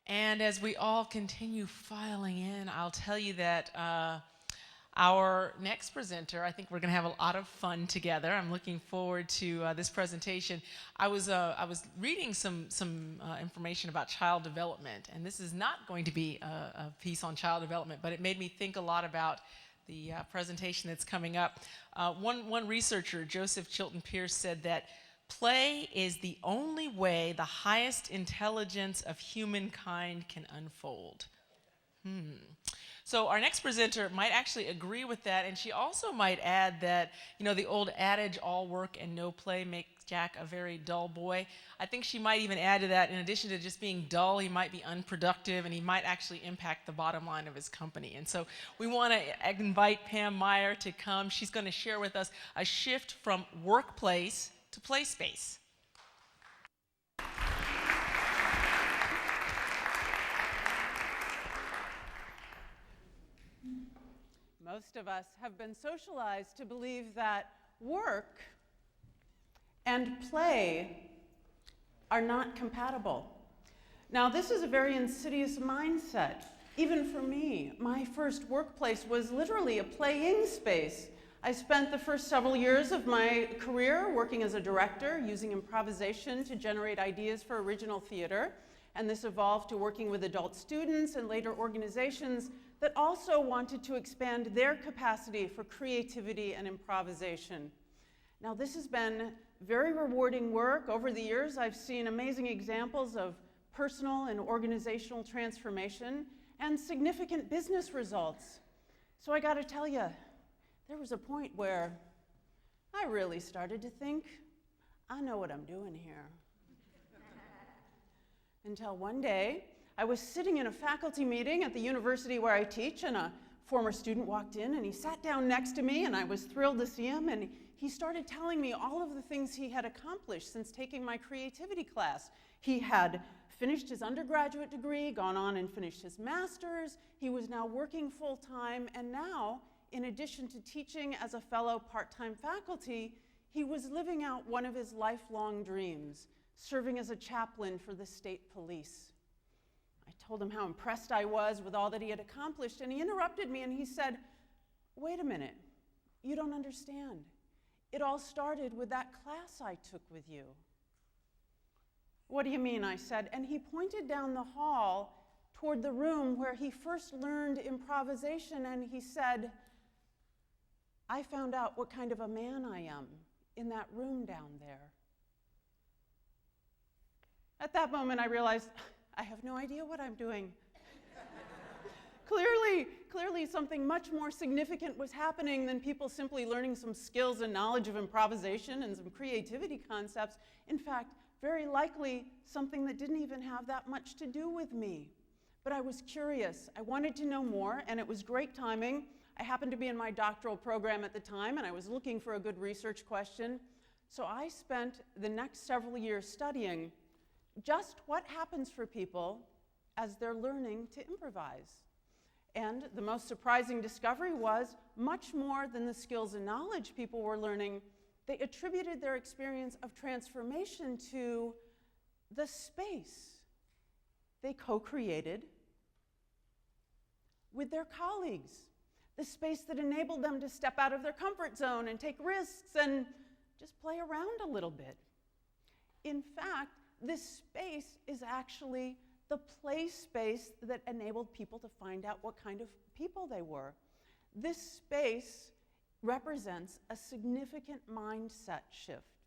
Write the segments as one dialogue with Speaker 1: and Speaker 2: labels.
Speaker 1: And as we all continue filing in, I'll tell you that our next presenter, I think we're going to have a lot of fun together. I'm looking forward to this presentation. I was reading some information about child development, and this is not going to be a piece on child development, but it made me think a lot about the presentation that's coming up. One researcher, Joseph Chilton Pierce, said that play is the only way the highest intelligence of humankind can unfold. So our next presenter might actually agree with that, and she also might add that, you know, the old adage, all work and no play makes Jack a very dull boy. I think she might even add to that, in addition to just being dull, he might be unproductive, and he might actually impact the bottom line of his company. And so we want to invite Pam Meyer to come. She's going to share with us a shift from workplace to Playspace.
Speaker 2: Most of us have been socialized to believe that work and play are not compatible. Now, this is a very insidious mindset. Even for me, my first workplace was literally a playing space. I spent the first several years of my career working as a director, using improvisation to generate ideas for original theater, and this evolved to working with adult students and later organizations that also wanted to expand their capacity for creativity and improvisation. Now, this has been very rewarding work. Over the years, I've seen amazing examples of personal and organizational transformation and significant business results. So I gotta tell you, there was a point where I really started to think, I know what I'm doing here. Until one day, I was sitting in a faculty meeting at the university where I teach, and a former student walked in and he sat down next to me, and I was thrilled to see him, and he started telling me all of the things he had accomplished since taking my creativity class. He had finished his undergraduate degree, gone on and finished his master's. He was now working full-time, and now, in addition to teaching as a fellow part-time faculty, he was living out one of his lifelong dreams, serving as a chaplain for the state police. I told him how impressed I was with all that he had accomplished, and he interrupted me and he said, "Wait a minute, you don't understand. It all started with that class I took with you." "What do you mean?" I said, and he pointed down the hall toward the room where he first learned improvisation, and he said, "I found out what kind of a man I am in that room down there." At that moment, I realized, I have no idea what I'm doing. Clearly something much more significant was happening than people simply learning some skills and knowledge of improvisation and some creativity concepts. In fact, very likely something that didn't even have that much to do with me. But I was curious. I wanted to know more, and it was great timing. I happened to be in my doctoral program at the time, and I was looking for a good research question. So I spent the next several years studying just what happens for people as they're learning to improvise. And the most surprising discovery was, much more than the skills and knowledge people were learning, they attributed their experience of transformation to the space they co-created with their colleagues, the space that enabled them to step out of their comfort zone and take risks and just play around a little bit. In fact, this space is actually the play space that enabled people to find out what kind of people they were. This space represents a significant mindset shift.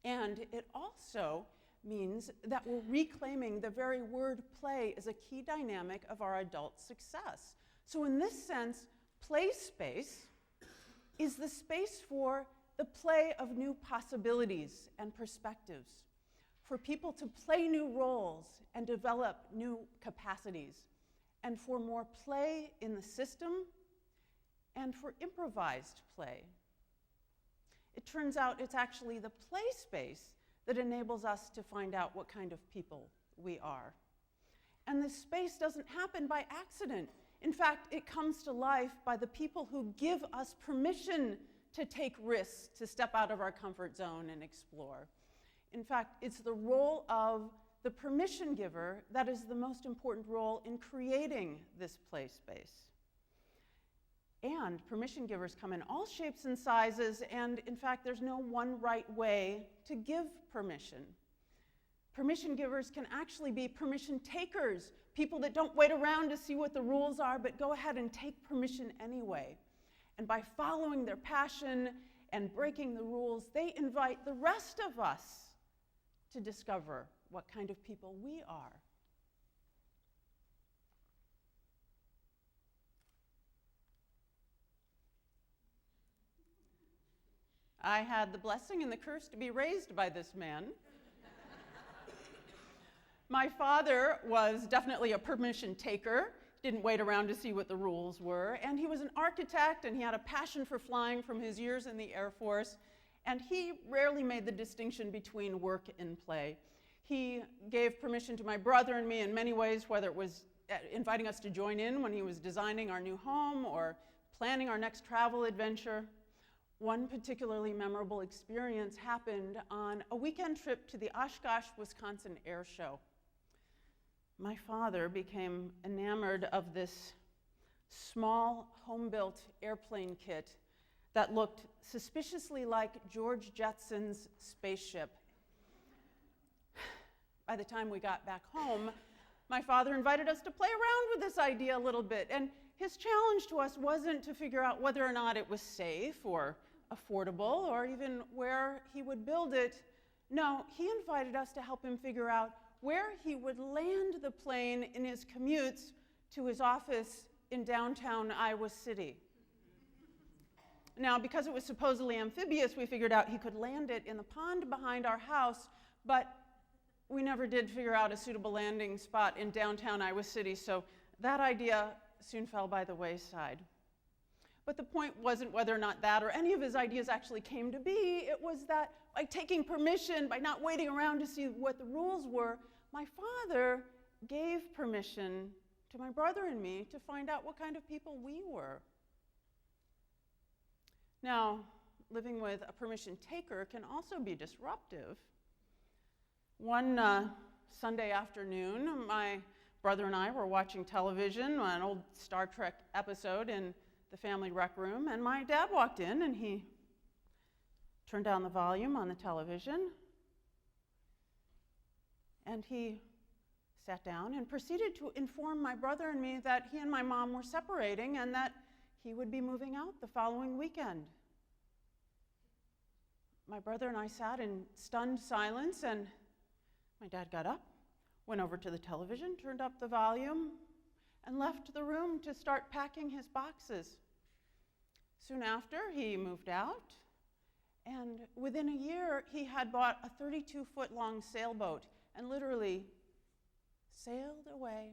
Speaker 2: And it also means that we're reclaiming the very word play as a key dynamic of our adult success. So in this sense, play space is the space for the play of new possibilities and perspectives, for people to play new roles and develop new capacities, and for more play in the system, and for improvised play. It turns out it's actually the play space that enables us to find out what kind of people we are. And this space doesn't happen by accident. In fact, it comes to life by the people who give us permission to take risks, to step out of our comfort zone and explore. In fact, it's the role of the permission giver that is the most important role in creating this play space. And permission givers come in all shapes and sizes, and in fact, there's no one right way to give permission. Permission givers can actually be permission takers, people that don't wait around to see what the rules are, but go ahead and take permission anyway. And by following their passion and breaking the rules, they invite the rest of us to discover what kind of people we are. I had the blessing and the curse to be raised by this man. My father was definitely a permission taker, didn't wait around to see what the rules were, and he was an architect, and he had a passion for flying from his years in the Air Force, and he rarely made the distinction between work and play. He gave permission to my brother and me in many ways, whether it was inviting us to join in when he was designing our new home or planning our next travel adventure. One particularly memorable experience happened on a weekend trip to the Oshkosh, Wisconsin Air Show. My father became enamored of this small, home-built airplane kit that looked suspiciously like George Jetson's spaceship. By the time we got back home, my father invited us to play around with this idea a little bit, and his challenge to us wasn't to figure out whether or not it was safe or affordable or even where he would build it. No, he invited us to help him figure out where he would land the plane in his commutes to his office in downtown Iowa City. Now, because it was supposedly amphibious, we figured out he could land it in the pond behind our house, but we never did figure out a suitable landing spot in downtown Iowa City, so that idea soon fell by the wayside. But the point wasn't whether or not that or any of his ideas actually came to be. It was that by taking permission, by not waiting around to see what the rules were, my father gave permission to my brother and me to find out what kind of people we were. Now, living with a permission taker can also be disruptive. One Sunday afternoon, my brother and I were watching television, an old Star Trek episode in the family rec room, and my dad walked in and he turned down the volume on the television, and he sat down and proceeded to inform my brother and me that he and my mom were separating and that he would be moving out the following weekend. My brother and I sat in stunned silence, and my dad got up, went over to the television, turned up the volume, and left the room to start packing his boxes. Soon after, he moved out, and within a year, he had bought a 32-foot-long sailboat and literally sailed away.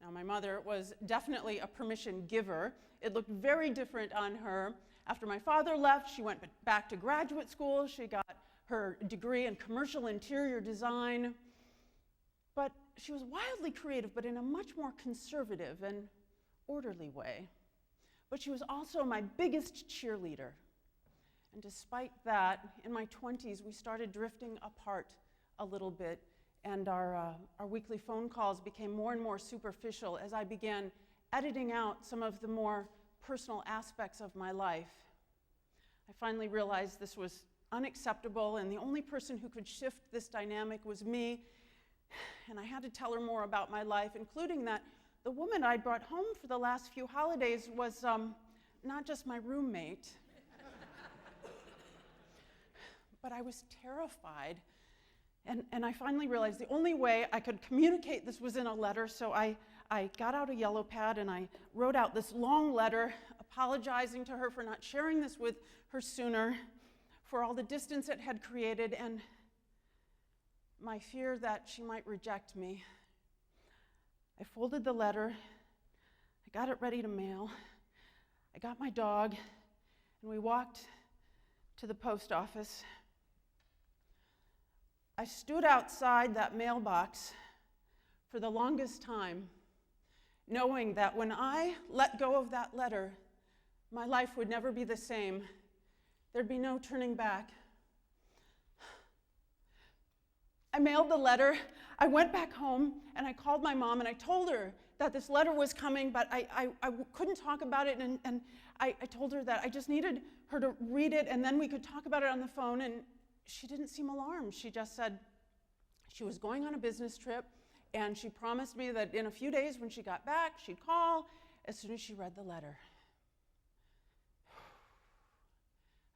Speaker 2: Now, my mother was definitely a permission giver. It looked very different on her. After my father left, she went back to graduate school. She got her degree in commercial interior design. But she was wildly creative, but in a much more conservative and orderly way. But she was also my biggest cheerleader. And despite that, in my 20s, we started drifting apart a little bit, and our weekly phone calls became more and more superficial as I began editing out some of the more personal aspects of my life. I finally realized this was unacceptable, and the only person who could shift this dynamic was me. And I had to tell her more about my life, including that the woman I'd brought home for the last few holidays was not just my roommate, but I was terrified. And I finally realized the only way I could communicate this was in a letter, so I got out a yellow pad and I wrote out this long letter apologizing to her for not sharing this with her sooner, for all the distance it had created, and my fear that she might reject me. I folded the letter, I got it ready to mail, I got my dog, and we walked to the post office. I stood outside that mailbox for the longest time, knowing that when I let go of that letter, my life would never be the same. There'd be no turning back. I mailed the letter. I went back home and I called my mom and I told her that this letter was coming, but I couldn't talk about it, and I told her that I just needed her to read it and then we could talk about it on the phone, and she didn't seem alarmed. She just said she was going on a business trip and she promised me that in a few days when she got back, she'd call as soon as she read the letter.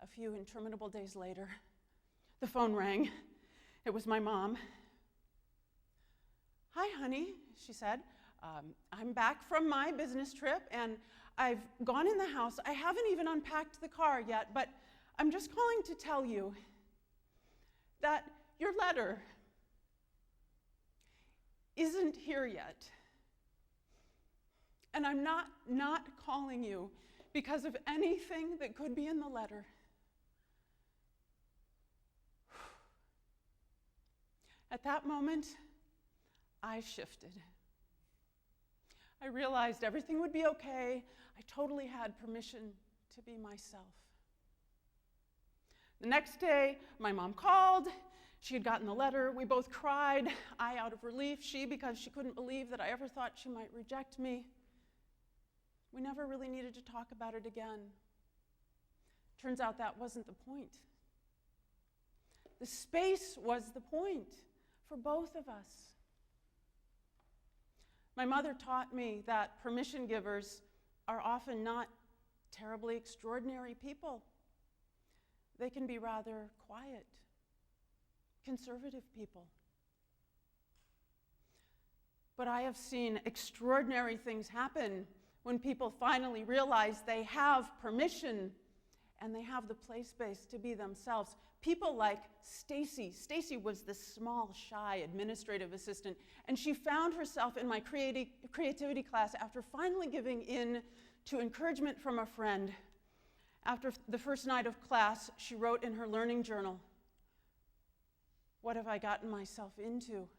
Speaker 2: A few interminable days later, the phone rang. It was my mom. "Hi, honey," she said. "I'm back from my business trip and I've gone in the house. I haven't even unpacked the car yet, but I'm just calling to tell you that your letter isn't here yet. And I'm not calling you because of anything that could be in the letter." At that moment, I shifted. I realized everything would be okay. I totally had permission to be myself. The next day, my mom called. She had gotten the letter. We both cried, I out of relief, she because she couldn't believe that I ever thought she might reject me. We never really needed to talk about it again. Turns out that wasn't the point. The space was the point for both of us. My mother taught me that permission givers are often not terribly extraordinary people. They can be rather quiet, conservative people. But I have seen extraordinary things happen when people finally realize they have permission and they have the play space to be themselves. People like Stacey. Stacey was this small, shy administrative assistant, and she found herself in my creativity class after finally giving in to encouragement from a friend. After the first night of class, she wrote in her learning journal, "What have I gotten myself into?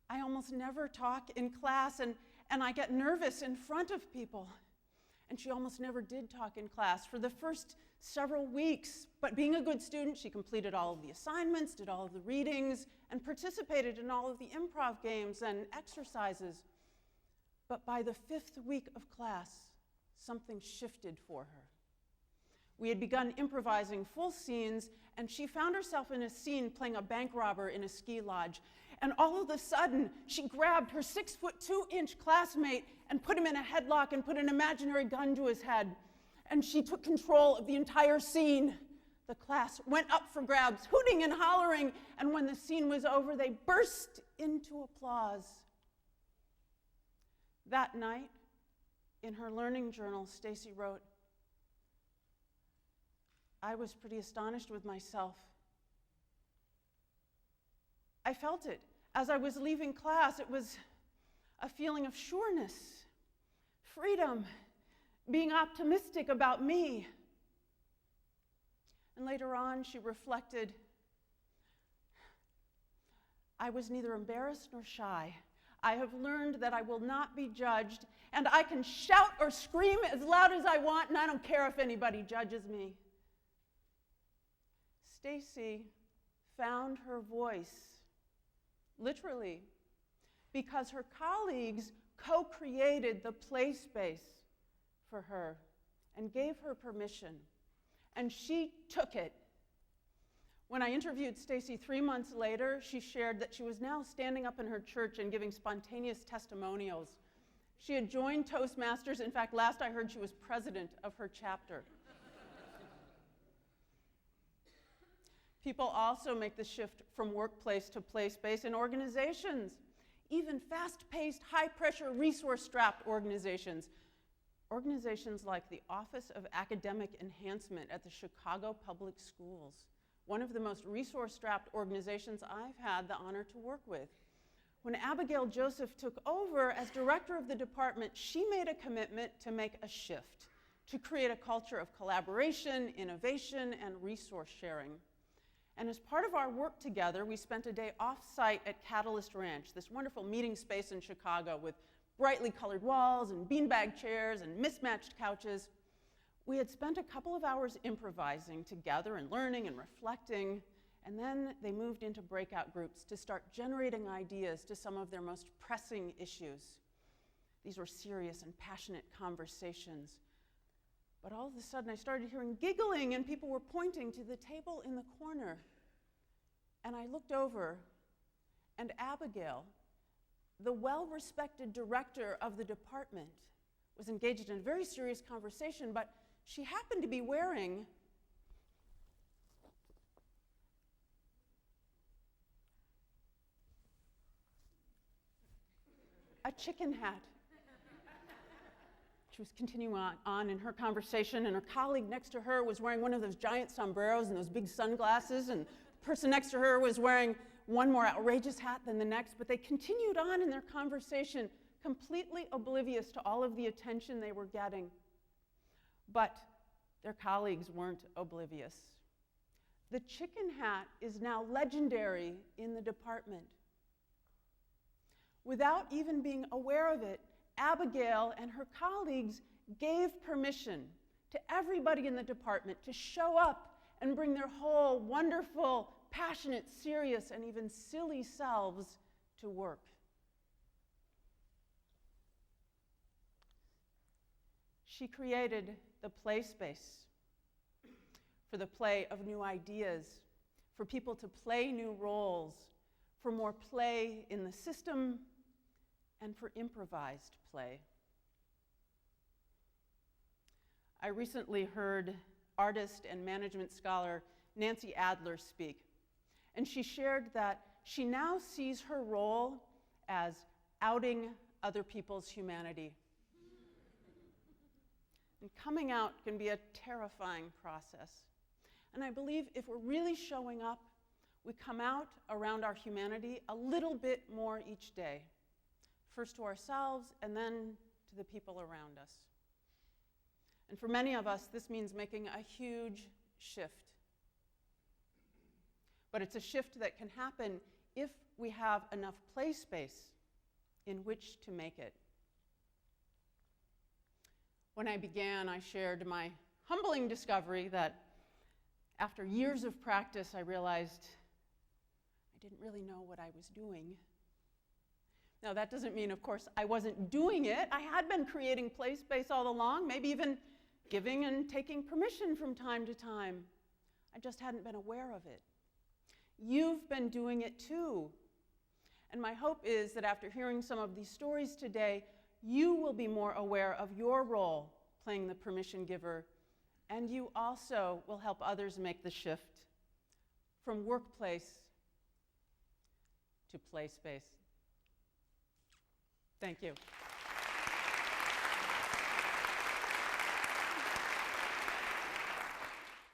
Speaker 2: I almost never talk in class, and I get nervous in front of people." And she almost never did talk in class for the first several weeks. But being a good student, she completed all of the assignments, did all of the readings, and participated in all of the improv games and exercises. But by the 5th week of class, something shifted for her. We had begun improvising full scenes, and she found herself in a scene playing a bank robber in a ski lodge. And all of a sudden, she grabbed her 6'2" classmate and put him in a headlock and put an imaginary gun to his head. And she took control of the entire scene. The class went up for grabs, hooting and hollering, and when the scene was over, they burst into applause. That night, in her learning journal, Stacey wrote, "I was pretty astonished with myself. I felt it. As I was leaving class, it was a feeling of sureness, freedom, being optimistic about me." And later on, she reflected, "I was neither embarrassed nor shy. I have learned that I will not be judged, and I can shout or scream as loud as I want, and I don't care if anybody judges me." Stacey found her voice, literally, because her colleagues co-created the play space for her and gave her permission, and she took it. When I interviewed Stacey 3 months later, she shared that she was now standing up in her church and giving spontaneous testimonials. She had joined Toastmasters. In fact, last I heard, she was president of her chapter. People also make the shift from workplace to play space in organizations, even fast-paced, high-pressure, resource-strapped organizations. Organizations like the Office of Academic Enhancement at the Chicago Public Schools, one of the most resource-strapped organizations I've had the honor to work with. When Abigail Joseph took over as director of the department, she made a commitment to make a shift, to create a culture of collaboration, innovation, and resource sharing. And as part of our work together, we spent a day off-site at Catalyst Ranch, this wonderful meeting space in Chicago with brightly colored walls and beanbag chairs and mismatched couches. We had spent a couple of hours improvising together and learning and reflecting, And then they moved into breakout groups to start generating ideas to some of their most pressing issues. These were serious and passionate conversations. But all of a sudden, I started hearing giggling, and people were pointing to the table in the corner. And I looked over, and Abigail, the well-respected director of the department, was engaged in a very serious conversation, but she happened to be wearing a chicken hat. She was continuing on in her conversation, and her colleague next to her was wearing one of those giant sombreros and those big sunglasses, and the person next to her was wearing one more outrageous hat than the next, but they continued on in their conversation, completely oblivious to all of the attention they were getting. But their colleagues weren't oblivious. The chicken hat is now legendary in the department. Without even being aware of it, Abigail and her colleagues gave permission to everybody in the department to show up and bring their whole wonderful, passionate, serious, and even silly selves to work. She created the Playspace for the play of new ideas, for people to play new roles, for more play in the system, and for improvised play. I recently heard artist and management scholar Nancy Adler speak, and she shared that she now sees her role as outing other people's humanity. And coming out can be a terrifying process. And I believe if we're really showing up, we come out around our humanity a little bit more each day. First to ourselves, and then to the people around us. And for many of us, this means making a huge shift. But it's a shift that can happen if we have enough play space in which to make it. When I began, I shared my humbling discovery that after years of practice, I realized I didn't really know what I was doing. Now, that doesn't mean, of course, I wasn't doing it. I had been creating play space all along, maybe even giving and taking permission from time to time. I just hadn't been aware of it. You've been doing it too. And my hope is that after hearing some of these stories today, you will be more aware of your role playing the permission giver, and you also will help others make the shift from workplace to play space. Thank you.